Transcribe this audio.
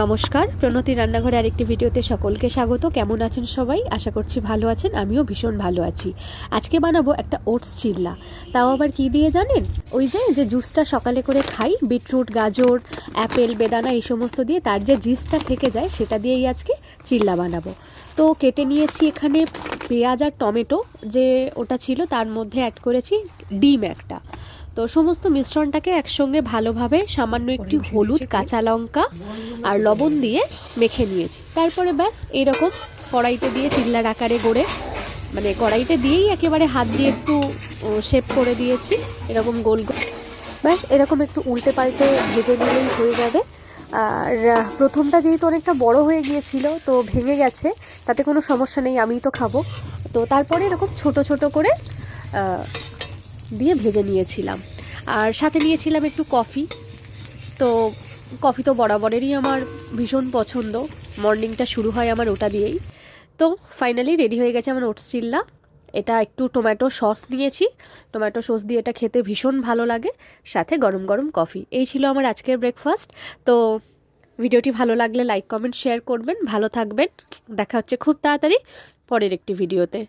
নমস্কার, প্রণতি রান্নাঘরে আরেকটি ভিডিওতে সকলকে স্বাগত। কেমন আছেন সবাই? আশা করছি ভালো আছেন। আমিও ভীষণ ভালো আছি। আজকে বানাবো একটা ওটস চিল্লা। তাও আবার কি দিয়ে জানেন? ওই যে জুসটা সকালে করে খাই, বিটরুট, গাজর, অ্যাপেল, বেদানা এই সমস্ত দিয়ে তার যে জিসটা থেকে যায় সেটা দিয়েই আজকে চিল্লা বানাবো। তো কেটে নিয়েছি এখানে পেঁয়াজ আর টমেটো, যে ওটা ছিল তার মধ্যে অ্যাড করেছি ডিম একটা। তো সমস্ত মিশ্রণটাকে একসঙ্গে ভালোভাবে সামান্য একটু হলুদ, কাঁচা লঙ্কা আর লবণ দিয়ে মেখে নিয়েছি। তারপরে ব্যাস এইরকম কড়াইতে দিয়ে চিল্লার আকারে গড়ে, মানে কড়াইতে দিয়েই একেবারে হাত দিয়ে একটু শেপ করে দিয়েছি এরকম গোল গোল। ব্যাস এরকম একটু উল্টে পাল্টে ভেজে নিলেই হয়ে যাবে। আর প্রথমটা যেহেতু অনেকটা বড় হয়ে গিয়েছিল তো ভেঙে গেছে, তাতে কোনো সমস্যা নেই, আমিই তো খাবো। তো তারপরে এরকম ছোট ছোট করে দিয়ে ভেজে নিয়েছিলাম। আর সাথে নিয়েছিলাম একটু কফি। তো কফি তো বরাবরেরই আমার ভীষণ পছন্দ, মর্নিংটা শুরু হয় আমার ওটা দিয়েই। তো ফাইনালি রেডি হয়ে গেছে আমার ওটস চিল্লা। এটা একটু টমেটো সস নিয়েছি, টমেটো সস দিয়ে এটা খেতে ভীষণ ভালো লাগে, সাথে গরম গরম কফি। এই ছিল আমার আজকের ব্রেকফাস্ট। তো ভিডিওটি ভালো লাগলে লাইক, কমেন্ট, শেয়ার করবেন। ভালো থাকবেন। দেখা হচ্ছে খুব তাড়াতাড়ি পরের একটি ভিডিওতে।